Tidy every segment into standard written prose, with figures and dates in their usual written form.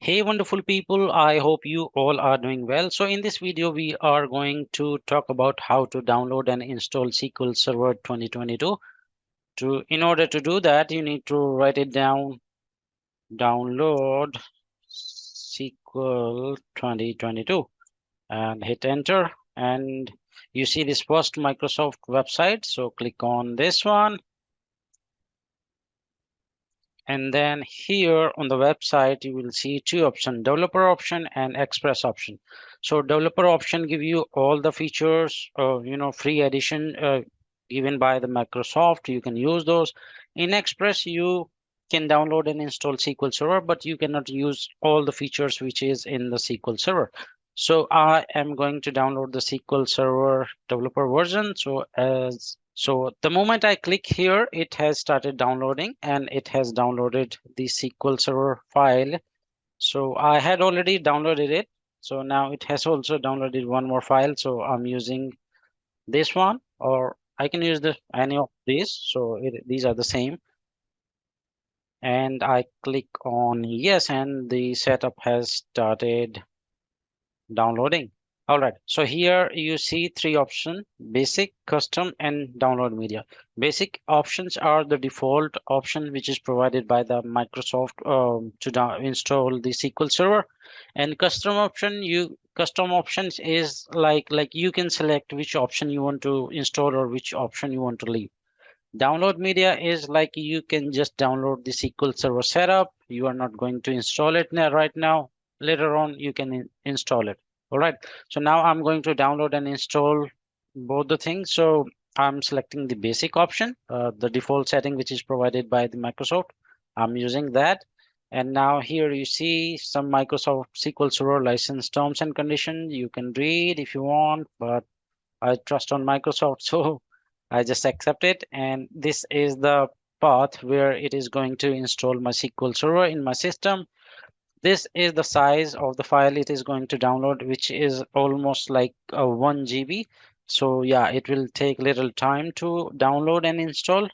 Hey, wonderful people. I hope you all are doing well. So in this video, we are going to talk about how to download and install SQL Server 2022. In order to do that, you need to write it down, download SQL 2022 and hit enter. And you see this first Microsoft website. So click on this one. And then here on the website, you will see two options, developer option and express option. So developer option give you all the features, free edition given by the Microsoft. You can use those. In Express, you can download and install SQL Server, but you cannot use all the features which is in the SQL Server. So I am going to download the SQL Server developer version. So the moment I click here, it has started downloading and it has downloaded the SQL Server file. So I had already downloaded it. So now it has also downloaded one more file. So I'm using this one, or I can use any of these. So these are the same. And I click on yes, and the setup has started downloading. All right, so here you see three options: basic, custom, and download media. Basic options are the default option which is provided by the Microsoft to install the SQL Server. And custom options is like you can select which option you want to install or which option you want to leave. Download media is like you can just download the SQL Server setup. You are not going to install it now, right now. Later on, you can install it. All right. So now I'm going to download and install both the things. So I'm selecting the basic option, the default setting, which is provided by the Microsoft. I'm using that. And now here you see some Microsoft SQL Server license terms and conditions. You can read if you want, but I trust on Microsoft, so I just accept it. And this is the path where it is going to install my SQL Server in my system. This is the size of the file it is going to download, which is almost like a 1 GB. So yeah, it will take little time to download and install.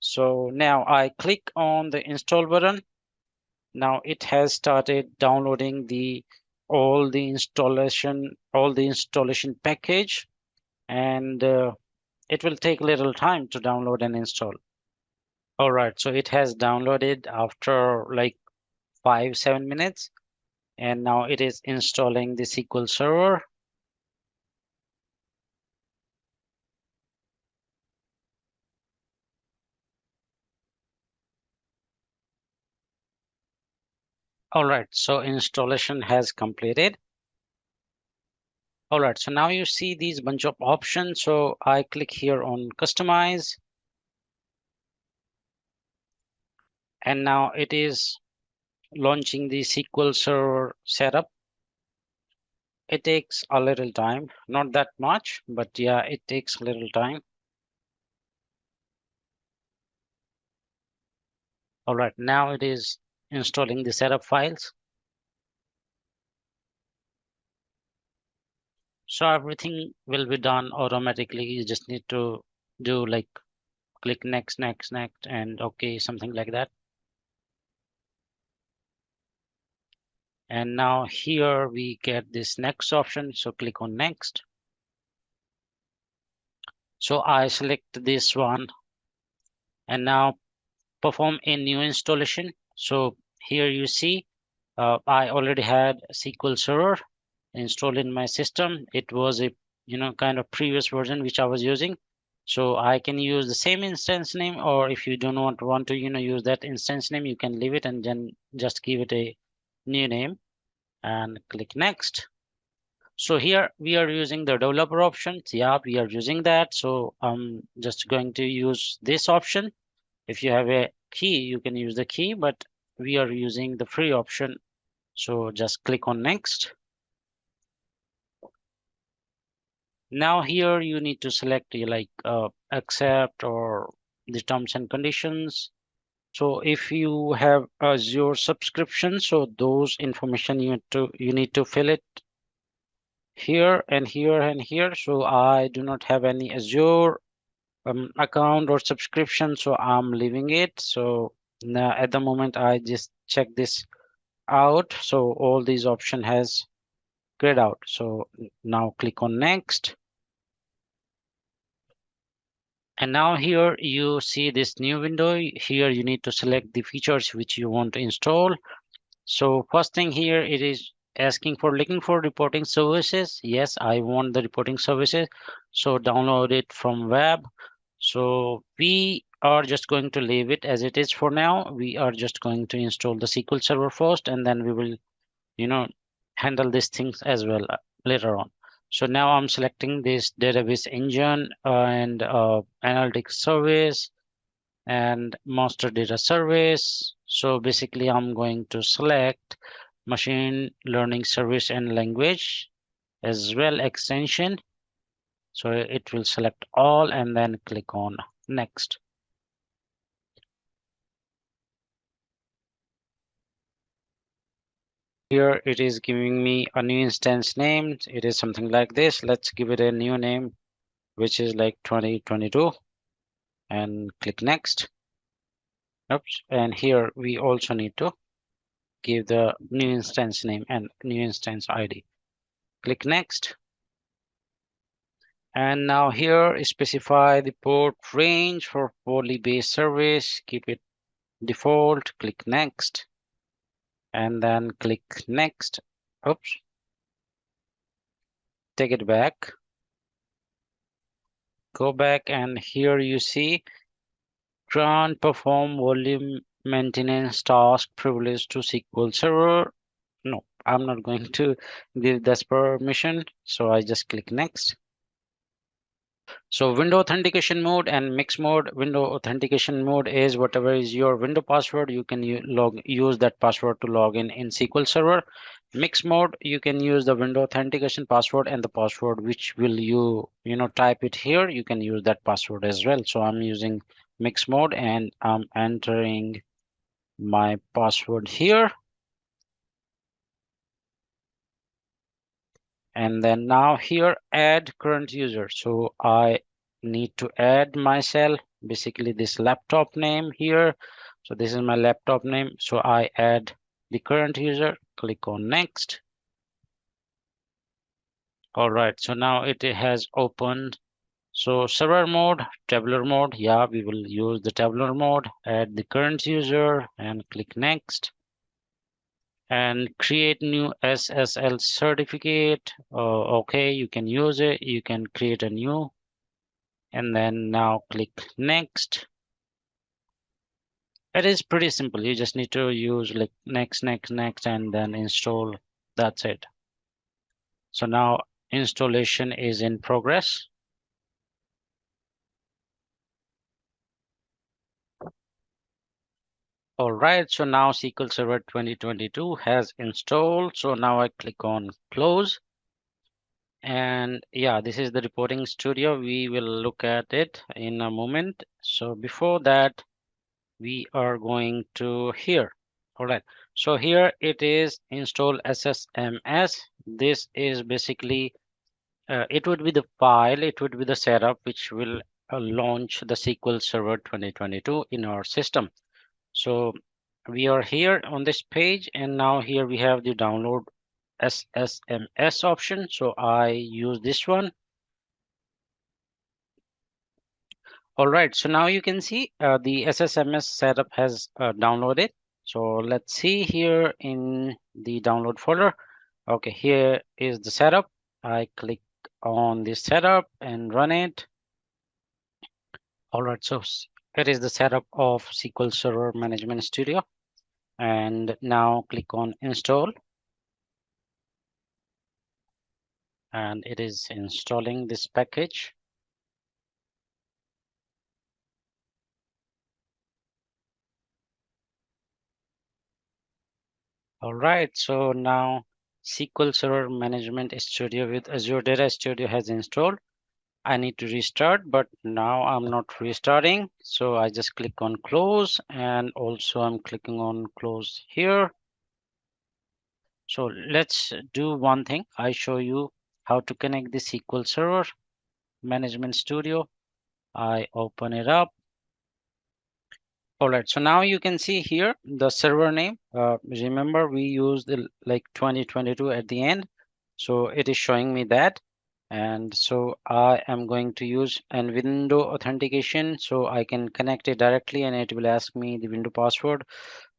So now I click on the install button. Now it has started downloading all the installation package, and it will take little time to download and install. All right, so it has downloaded after like 5-7 minutes, and now it is installing the SQL Server. All right, so installation has completed. All right, so now you see these bunch of options. So I click here on customize, and now it is launching the SQL Server setup. It takes a little time, not that much, but yeah, it takes a little time. All right, now it is installing the setup files. So everything will be done automatically. You just need to do like click next, next, next, and okay, something like that. And now here we get this next option. So click on next. So I select this one and now perform a new installation. So here you see I already had SQL Server installed in my system. It was a kind of previous version which I was using. So I can use the same instance name, or if you do not want to use that instance name, you can leave it and then just give it a new name and click next. So here we are using the developer option. Yeah, we are using that. So I'm just going to use this option. If you have a key, you can use the key, but we are using the free option. So just click on next. Now here you need to select like accept or the terms and conditions. So if you have Azure subscription, so those information you need to fill it here and here and here. So I do not have any Azure account or subscription, so I'm leaving it. So now at the moment I just check this out. So all these option has grayed out. So now click on next. And now here you see this new window. Here you need to select the features which you want to install. So first thing here, it is asking for looking for reporting services. Yes, I want the reporting services. So download it from web. So we are just going to leave it as it is for now. We are just going to install the SQL Server first, and then we will, you know, handle these things as well later on. So now I'm selecting this database engine and analytics service and master data service. So basically I'm going to select machine learning service and language as well extension. So it will select all and then click on next. Here it is giving me a new instance name. It is something like this. Let's give it a new name, which is like 2022 and click next. Oops. And here we also need to give the new instance name and new instance ID. Click next. And now here specify the port range for poorly based service. Keep it default. Click next. And then click next. Oops. Take it back. Go back and here you see grant perform volume maintenance task privilege to SQL Server. No, I'm not going to give this permission. So I just click next. So window authentication mode and mix mode. Window authentication mode is whatever is your window password, you can use that password to log in SQL Server. Mix mode, you can use the window authentication password and the password which will you type it here. You can use that password as well. So I'm using mix mode and I'm entering my password here. And then now here add current user. So I need to add myself, basically this laptop name here. So this is my laptop name. So I add the current user, click on next. All right, so now it has opened. So server mode, tabular mode. Yeah, we will use the tabular mode. Add the current user and click next. And create new SSL certificate. Okay, you can use it. You can create a new and then now click next. It is pretty simple. You just need to use like next, next, next, and then install. That's it. So now installation is in progress. All right, so now SQL Server 2022 has installed. So now I click on close. And yeah, this is the reporting studio. We will look at it in a moment. So before that, we are going to here. All right, so here it is install SSMS. This is basically it would be the file, it would be the setup which will launch the SQL Server 2022 in our system. So we are here on this page and now here we have the download SSMS option. So I use this one. All right, so now you can see the SSMS setup has downloaded. So let's see here in the download folder. Okay, here is the setup. I click on the setup and run it. All right, so it is the setup of SQL Server Management Studio. And now click on install. And it is installing this package. All right, so now SQL Server Management Studio with Azure Data Studio has installed. I need to restart, but now I'm not restarting. So I just click on close and also I'm clicking on close here. So let's do one thing. I show you how to connect the SQL Server Management Studio. I open it up. All right, so now you can see here the server name. Remember, we used the like 2022 at the end. So it is showing me that. And so I am going to use an window authentication so I can connect it directly and it will ask me the window password.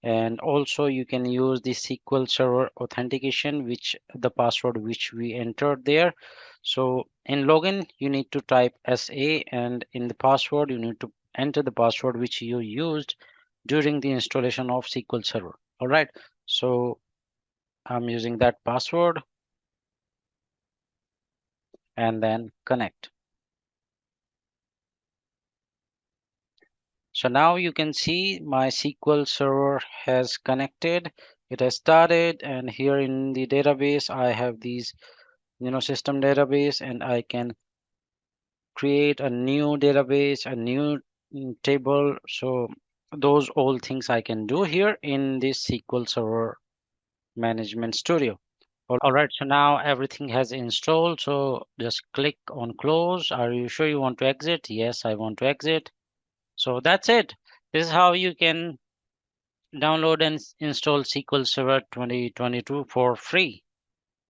And also you can use the SQL Server authentication, which the password which we entered there. So in login, you need to type SA, and in the password, you need to enter the password which you used during the installation of SQL Server. All right, so I'm using that password and then connect. So now you can see my SQL Server has connected. It has started, and here in the database, I have these, system database, and I can create a new database, a new table. So those all things I can do here in this SQL Server Management Studio. All right, so now everything has installed. So just click on close. Are you sure you want to exit? Yes, I want to exit. So that's it. This is how you can download and install SQL Server 2022 for free.